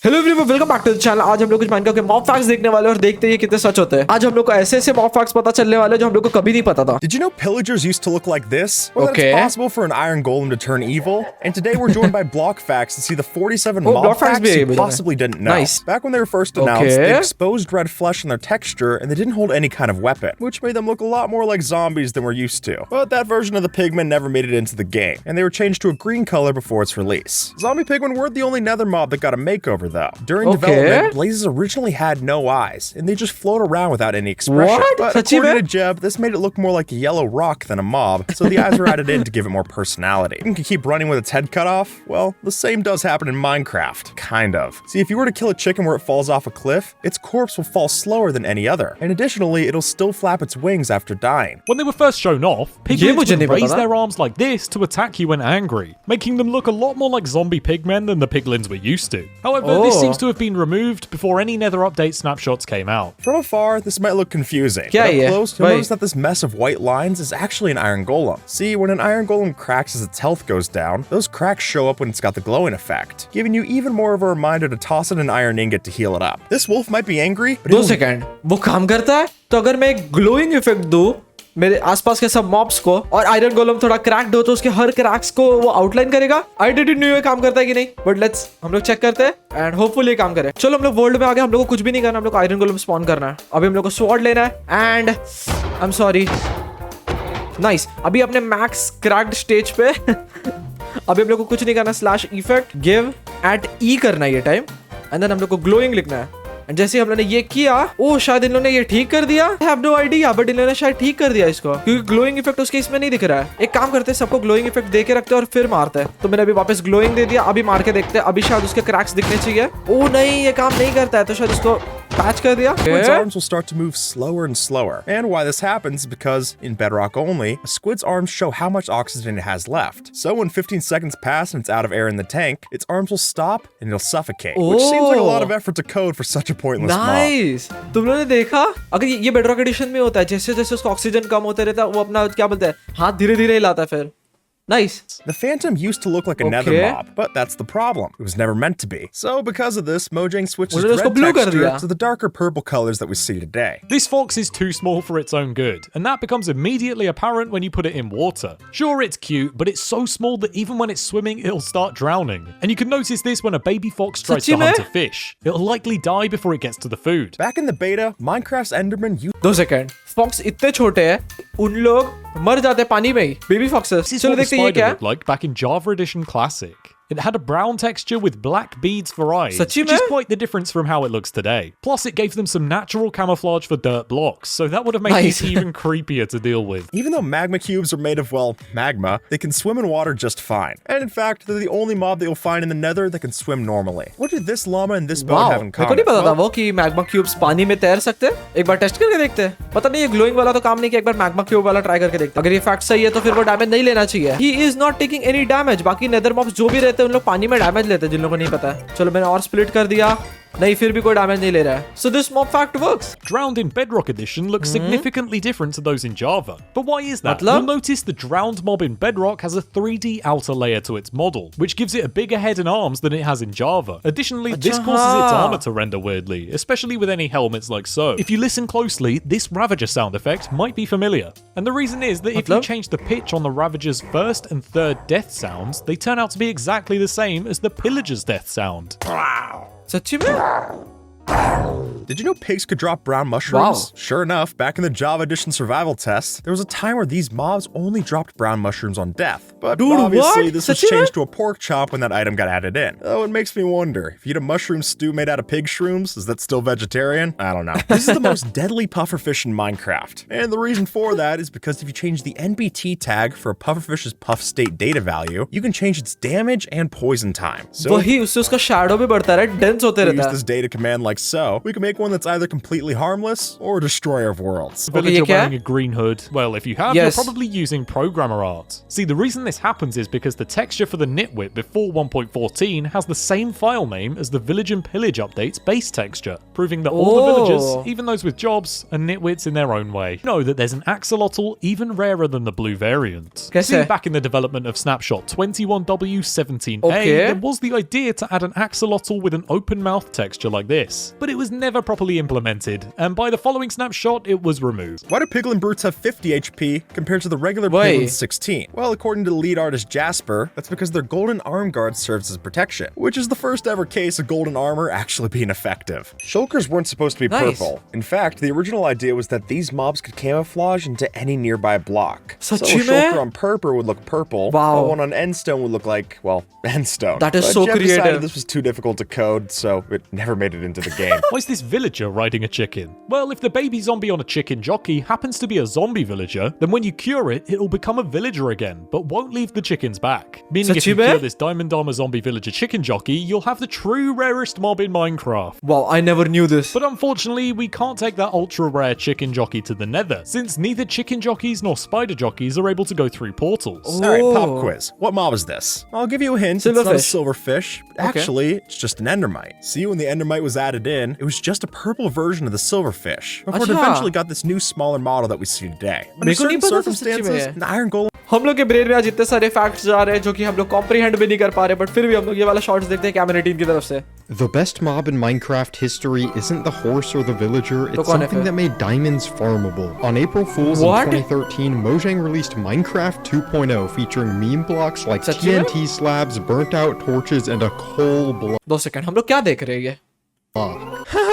Hello everyone, welcome back to the channel. आज हम लोग कुछ माइनक्राफ्ट के मॉब फैक्ट्स देखने वाले हैं और देखते हैं ये कितने सच होते हैं। आज हम लोग को ऐसे मॉब फैक्ट्स पता चलने वाले हैं जो हम लोग को कभी नहीं पता था। Did you know pillagers used to look like this? Or Okay. that it's possible for an iron golem to turn evil? And today we're joined by block facts to see the 47 Oh, mob block facts facts bhi you hai, possibly didn't know. Nice. Back when they were first announced, Okay. they exposed red flesh in their texture and they didn't hold any kind of weapon, which made them look a lot more like zombies than we're used to. But that version of the pigmen never made it into the game, and they were changed to a green color before its release. Zombie pigmen weren't the only nether mob that got a makeover though. During Okay. development, Blazes originally had no eyes, and they just float around without any expression. What? But Sachi according mein? to Jeb, this made it look more like a yellow rock than a mob, so the eyes were added in to give it more personality. It can keep running with its head cut off. Well, the same does happen in Minecraft. Kind of. See, if you were to kill a chicken where it falls off a cliff, its corpse will fall slower than any other. And additionally, it'll still flap its wings after dying. When they were first shown off, ये piglins मुझे would नहीं पता raise था। their arms like this to attack you when angry, making them look a lot more like zombie pigmen than the piglins we're used to. However, this Oh. seems to have been removed before any Nether update snapshots came out. From afar, this might look confusing. क्या But ये? up close, you'll Wait. notice that this mess of white lines is actually an iron golem. See, when an iron golem cracks as its health goes down, those cracks show up when it's got the glowing effect, giving you even more of a reminder to toss in an iron ingot to heal it up. This wolf might be angry, but दो it'll second, वो काम करता है? तो अगर मैं एक glowing effect दूं मेरे आसपास के सब मॉब्स को और आयरन गोलम थोड़ा क्रैक्ड हो तो उसके हर क्रैक्स को वो आउटलाइन करेगा। आई डिडंट नो ये काम करता है कि नहीं, बट लेट्स हम लोग चेक करते हैं एंड होपफुली ये काम करे। चलो हम लोग वर्ल्ड में आ गए, हम लोग को कुछ भी नहीं करना, हम लोग को आयरन गोलम स्पॉन करना है। अभी हम लोग को स्वॉर्ड लेना है and I am sorry nice. अभी अपने मैक्स क्रैक्ड स्टेज पे अभी हम लोग को कुछ नहीं करना, स्लैश इफेक्ट गिव एट ई करना है ये टाइम एंड देन हम लोग को ग्लोइंग लिखना है। एंड जैसे हम लोगों ने ये किया, ओ शायद इन लोगों ने ये ठीक कर दिया, I have no idea, but इन लोगों ने शायद ठीक कर दिया इसको क्योंकि ग्लोइंग इफेक्ट उसके इसमें नहीं दिख रहा है। एक काम करते हैं, सबको ग्लोइंग इफेक्ट दे के रखते हैं और फिर मारते हैं। तो मैंने अभी वापस ग्लोइंग दे दिया, अभी मार के देखते हैं, अभी शायद उसके क्रैक्स दिखने चाहिए। ओ नहीं, ये काम नहीं करता है, तो शायद इसको पैच कर दिया। Squid's arms will start to move slower and slower. And why this happens is because, in Bedrock only, a squid's arms show how much oxygen it has left. So when 15 seconds pass and it's out of air in the tank, its arms will stop and it'll suffocate. Which seems like a lot of effort to code for such a pointless mob. Nice, तुम लोगों ने देखा? अगर ये bedrock addition में होता है, जैसे जैसे उसका ऑक्सीजन कम होते रहता है, वो अपना क्या बोलते हैं, हाथ धीरे धीरे हिलाता है फिर। Nice. The Phantom used to look like a nether Okay. mob, but that's the problem. It was never meant to be. So because of this, Mojang switched its उन्होंने उसको red blue कर texture दिया। to the darker purple colors that we see today. This fox is too small for its own good, and that becomes immediately apparent when you put it in water. Sure, it's cute, but it's so small that even when it's swimming, it'll start drowning. And you can notice this when a baby fox tries सच्ची to hunt में? a fish. It'll likely die before it gets to the food. Back in the beta, Minecraft's Enderman used 2 second, fox इतने छोटे हैं, उन लोग मर जाते हैं पानी में ही, बेबी फॉक्सेस। This is चलो what the देखते हैं ये spider क्या है। looked like back in Java Edition Classic. It had a brown texture with black beads for eyes, सच्ची which is में? quite the difference from how it looks today. Plus, it gave them some natural camouflage for dirt blocks, so that would have made Nice. this even creepier to deal with. Even though magma cubes are made of, well, magma, they can swim in water just fine. And in fact, they're the only mob that you'll find in the nether that can swim normally. What do this llama and this bone wow, have in मेरे को common? नहीं पता था Well, वो कि magma cubes पानी में तैर सकते हैं। एक बार टेस्ट करके देखते हैं। पता नहीं ये ग्लोइंग वाला तो काम नहीं किया, एक बार मैग्मा क्यूब वाला ट्राई करके देखते हैं। अगर ये फैक्ट सही है तो फिर वो डैमेज नहीं लेना चाहिए। He is not taking any damage. बाकी नेदर मॉब्स जो भी रहते हैं उन लोग पानी में डैमेज लेते हैं, जिन लोगों को नहीं पता है। चलो मैंने और स्प्लिट कर दिया, नहीं फिर भी कोई डैमेज नहीं ले रहा है। So this mob fact works. Drowned in Bedrock Edition looks significantly different to those in Java. But why is that? मतलब? You'll notice the drowned mob in Bedrock has a 3D outer layer to its model, which gives it a bigger head and arms than it has in Java. Additionally, this causes its armor to render weirdly, especially with any helmets like so. If you listen closely, this Ravager sound effect might be familiar. And the reason is that if you मतलब? change the pitch on the Ravager's first and third death sounds, they turn out to be exactly the same as the Pillager's death sound. सच्ची में? Did you know pigs could drop brown mushrooms? Wow. Sure enough, back in the Java Edition survival test, there was a time where these mobs only dropped brown mushrooms on death. But Dude, obviously, what? this was Sachima? changed to a pork chop when that item got added in. Though it makes me wonder, if you eat a mushroom stew made out of pig shrooms, is that still vegetarian? I don't know. This is the most deadly pufferfish in Minecraft. And the reason for that is because if you change the NBT tag for a pufferfish's puff state data value, you can change its damage and poison time. So वही उससे उसका shadow भी बढ़ता है, dense होते if we रहता use है। this data command like so, we can make Pick one that's either completely harmless or a destroyer of worlds. Villager ये क्या है? wearing a green hood. Well, if you have, Yes. you're probably using programmer art. See, the reason this happens is because the texture for the nitwit before 1.14 has the same file name as the Village and Pillage update's base texture, proving that all the villagers, even those with jobs, are nitwits in their own way. Know that there's an axolotl even rarer than the blue variant. कैसे? See, back in the development of Snapshot 21W17A, Okay. there was the idea to add an axolotl with an open mouth texture like this, but it was never properly implemented, and by the following snapshot, it was removed. Why do piglin brutes have 50 HP compared to the regular Why? piglin's 16? Well, according to the lead artist Jasper, that's because their golden arm guard serves as protection, which is the first ever case of golden armor actually being effective. Shulkers weren't supposed to be Nice. purple. In fact, the original idea was that these mobs could camouflage into any nearby block. So a सच्ची में? shulker on purple would look purple, Wow. while one on endstone would look like, well, endstone. That is But so Jeff creative. decided this was too difficult to code, so it never made it into the game. Why is this villager riding a chicken? Well, if the baby zombie on a chicken jockey happens to be a zombie villager, then when you cure it, it'll become a villager again, but won't leave the chickens back. Meaning if सच्ची you में? cure this Diamond Armor zombie villager chicken jockey, you'll have the true rarest mob in Minecraft. Wow, I never knew this. But unfortunately, we can't take that ultra rare chicken jockey to the nether, since neither chicken jockeys nor spider jockeys are able to go through portals. All right, pop Oh. quiz. What mob is this? I'll give you a hint. It's not a Silverfish. silverfish. Actually, it's just an endermite. See, when the endermite was added in, it was just a purple version of the silverfish. Before it अच्छा। eventually got this new smaller model that we see today. Under मेरे को नहीं certain पता था सच्ची में circumstances, ये। the iron golem हम लोग के ब्रेन में आज इतने सारे फैक्ट्स जा रहे हैं जो कि हम लोग कॉम्प्रिहेंड भी नहीं कर पा रहे, बट फिर भी हम लोग ये वाला शॉट्स देखते हैं कैमरा टीम की तरफ से. The best mob in Minecraft history isn't the horse or the villager, it's कौन है something फिर? that made diamonds farmable. On April Fools What? in 2013, Mojang released Minecraft 2.0 featuring meme blocks like सच्ची में? TNT slabs, burnt out torches, and a coal block. 2 second, हम लोग क्या देख रहे हैं ये?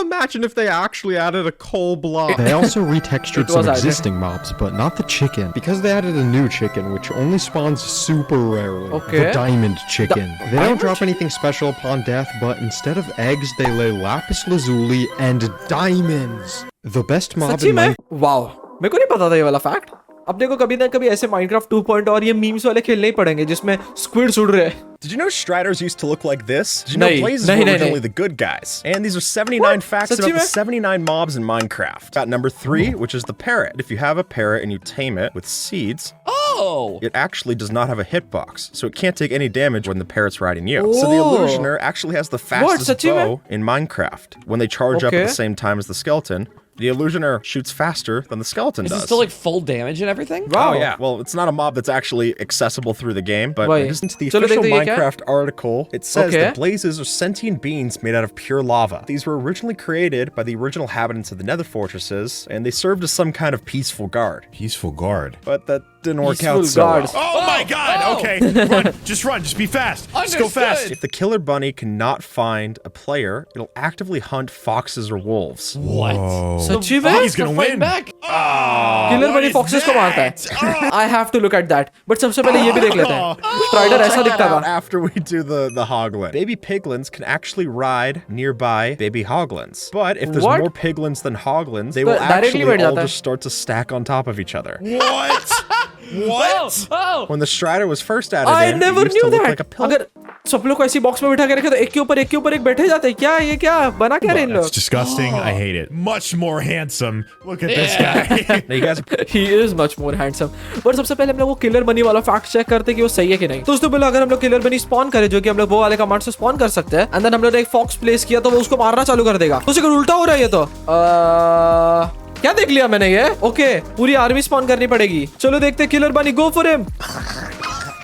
Imagine if they actually added a coal block. They also retextured It was some added. existing mobs, but not the chicken. Because they added a new chicken, which only spawns super rarely. Okay. The diamond chicken. They diamond don't drop anything special upon death, but instead of eggs, they lay lapis lazuli and diamonds. The best mob सच्ची in में? Minecraft. Wow, मेरे को नहीं पता था ये वाला fact. अपने को कभी ना कभी ऐसे माइनक्राफ्ट 2.0 और ये मीम्स वाले खेलने ही पड़ेंगे जिसमें स्क्विड्स उड़ रहे हैं. Did you know Striders used to look like this? Did you know नहीं, Blazes नहीं, were नहीं, originally नहीं. the good guys? And these are 79 facts सच्ची about the में? 79 mobs in Minecraft. Got number 3, which is the parrot. If you have a parrot and you tame it with seeds, Oh! it actually does not have a hitbox, so it can't take any damage when the parrot's riding you. So the Oh. Illusioner actually has the fastest सच्ची में? bow in Minecraft. When they charge up at Okay. the same time as the skeleton, the Illusioner shoots faster than the skeleton Is does. it still like full damage and everything? Wow. Oh yeah, well, it's not a mob that's actually accessible through the game, but Wait. listen to the चलो official देखते हैं ये क्या है? Minecraft article. It says Okay. that blazes are sentient beings made out of pure lava. These were originally created by the original inhabitants of the Nether fortresses, and they served as some kind of peaceful guard. Peaceful guard. But that didn't work Peaceful out so guards. well. Oh, my god! Oh. Okay, run. Just run. Just be fast. Just go fast. Understood. If the killer bunny cannot find a player, it'll actively hunt foxes or wolves. What? सच्ची में? He's gonna Fight win. back? Killer what बनी is foxes को मारता that? है. I have to look at that. But सबसे पहले ये भी देख लेते हैं. स्ट्राइडर ऐसा Check दिखता that out था. after we do the hoglin. Baby piglins can actually ride nearby baby hoglins. But if there's What? more piglins than hoglins, they तो will directly actually बैठ all जाता है. just start to stack on top of each other. What? What? Oh! When the Strider was first added I in, never it used to knew look that. like a pillar. अगर सब लोग को ऐसी box में बिठा के रखे तो एक के ऊपर एक बैठे जाते हैं. क्या ये क्या बना क्या रहे इन That's लोग? disgusting. I hate it. Much more handsome. Look at this guy. Now you guys are He is much more handsome. पर सबसे पहले हम लोग वो किलर बनी वाला फैक्ट चेक करते हैं कि वो सही है कि नहीं. तो उससे पहले अगर हम लोग किलर बनी स्पॉन करें, जो कि हम लोग वो वाले कमांड से स्पॉन कर सकते हैं, एंड देन हम लोग ने एक फॉक्स प्लेस किया तो वो उसको मारना चालू कर देगा. तो उसे उल्टा हो रहा है ये तो. क्या देख लिया मैंने ये? ओके, पूरी आर्मी स्पॉन करनी पड़ेगी. चलो देखते हैं किलर बनी. Go for him.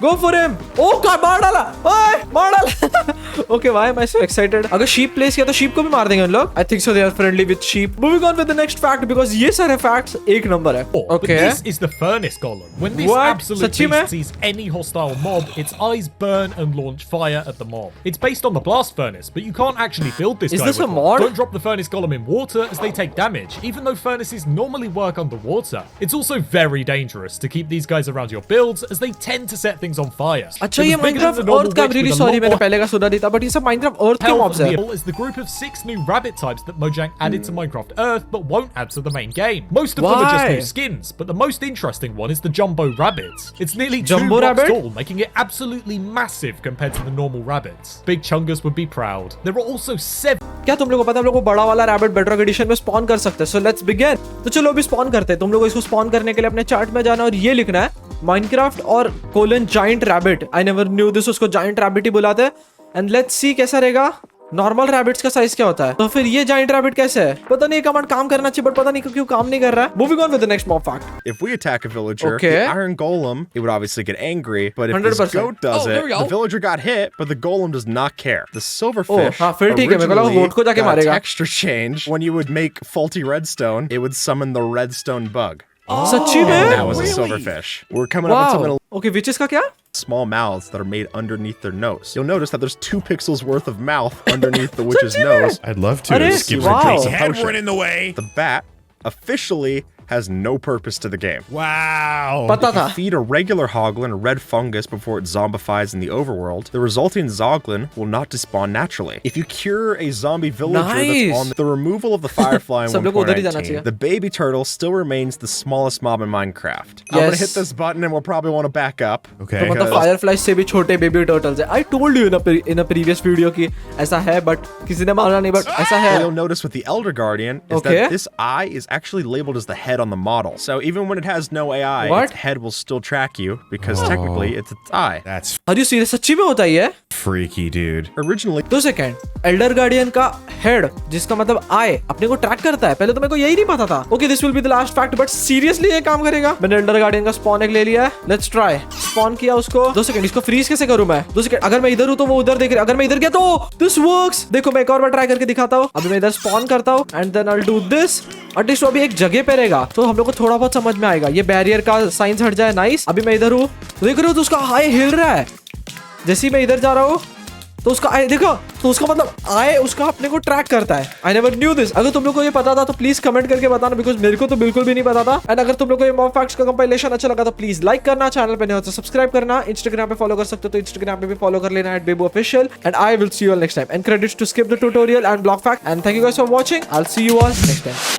Go for him! Oh God, मार डाला! ओए, मार डाला! Okay, why am I so excited? अगर sheep place किया तो sheep को भी मार देंगे उन लोग. I think so they are friendly with sheep. Moving on with the next fact because ये सारे facts एक नंबर है. But Okay. this is the furnace golem. When this What? absolute सच्ची में? beast sees any hostile mob, its eyes burn and launch fire at the mob. It's based on the blast furnace, but you can't actually build this Is guy this with a one. mod? Don't drop the furnace golem in water as they take damage, even though furnaces normally work underwater. It's also very dangerous to keep these guys around your builds as they tend to set things on fire. अच्छा It ये was bigger than Minecraft the normal Earth का witch really with a sorry lot मैंने more पहले का सुना नहीं था but ये सब Minecraft Earth के mobs है. Is the group of 6 new rabbit types that Mojang added to Minecraft Earth but won't add to the main game. Most of them are just Why? new skins, but the most interesting one is the Jumbo Rabbit. It's nearly 2 Jumbo blocks rabbit? tall, making it absolutely massive compared to the normal rabbits. Big Chungus would be proud. There are also 7 क्या तुम लोगों को पता है हम लोग को बड़ा वाला रैबिट बेडरॉक एडिशन में स्पॉन कर सकते हैं? So let's begin. तो चलो अभी स्पॉन करते हैं। तुम लोगों को इसको स्पॉन करने के लिए अपने चार्ट में जाना और ये लिखना है माइनक्राफ्ट और colon giant rabbit. I never knew this, उसको जाइंट रैबिट ही बुलाते हैं। एंड लेट्स सी कैसा रहेगा। नॉर्मल रैबिट्स का साइज क्या होता है? तो फिर ये जाइंट रैबिट कैसे है? पता नहीं, कमांड काम करना चाहिए बट पता नहीं क्यों काम नहीं कर रहा है। Moving on with the next mob fact. If we attack a villager, Okay. the iron golem, it would obviously get angry, but if this 100%. goat does Oh, there we it, go. the villager got hit, but the golem does not care. The silverfish हाँ, फिर ठीक है, मेरे को लगा originally goat को जाके got a मारेगा। texture change. When you would make faulty redstone, it would summon the redstone bug. सच्ची And में? that was a silverfish. We're coming up with something Wow. Okay, witches का क्या? small mouths that are made underneath their nose. You'll notice that there's 2 pixels worth of mouth underneath the witch's nose. I'd love to. Arey, Skip wow. some Potion. head went in the way. The bat officially has no purpose to the game. Wow. पता था। Feed a regular hoglin a red fungus before it zombifies in the overworld, the resulting zoglin will not despawn naturally. If you cure a zombie villager Nice. that's on the removal of the firefly in सब लोग को उधर ही जाना 1.19, चाहिए। the baby turtle still remains the smallest mob in Minecraft. I'm gonna Yes. hit this button and we'll probably want to back up. Okay. तो मतलब Firefly से भी छोटे बेबी टर्टल्स है। I told you in a previous video कि ऐसा है but किसी ने माना नहीं, बट ऐसा है। What you'll notice with the Elder Guardian is Okay. that this eye is actually labeled as the head on the model. So even when it has no AI, What? its head will still track you because technically it's its eye. That's Are you serious? सच्ची में होता ही है? freaky, dude. Originally, 2 second. Elder guardian का head जिसका मतलब आई अपने को track करता है। पहले तो मेरे को यही नहीं पता था। Okay, this will be the last fact, but seriously ये काम करेगा? मैंने एल्डर गार्डियन का स्पॉन एक ले लिया है। Let's try. स्पॉन किया उसको। 2 सेकंड, इसको फ्रीज कैसे करूं मैं? 2 सेकंड, अगर मैं इधर हूं तो वो उधर देख रहा है, अगर मैं इधर गया तो दिस वर्क्स। देखो मैं एक और बार ट्राई करके दिखाता हूं। अभी मैं इधर स्पॉन करता हूं and then I do this. At least वो अभी एक जगह पे रहेगा तो हम लोग को थोड़ा बहुत समझ में आएगा। ये बैरियर का साइंस हट जाए। नाइस। अभी मैं इधर हूं, देख रहे हो तो उसका आई हिल रहा है। जैसे ही मैं इधर जा रहा हूं तो उसका आई देखो, तो उसका मतलब आई उसका अपने को ट्रैक करता है। I never knew this. अगर तुम लोग को ये पता था तो प्लीज कमेंट करके बताना, बिकॉज मेरे को तो बिल्कुल भी नहीं पता था। एंड अगर तुम लोग को ये मॉब फैक्ट्स का कंपाइलेशन अच्छा लगा तो प्लीज लाइक करना, चैनल पे नए हो तो सब्सक्राइब करना, इंस्टाग्राम पे फॉलो कर सकते हो तो इंस्टाग्राम पे भी फॉलो कर लेना @bebuofficial। And I will see you all next time. And credits to skip the tutorial and block fact. And thank you guys for watching. I will see you all next time.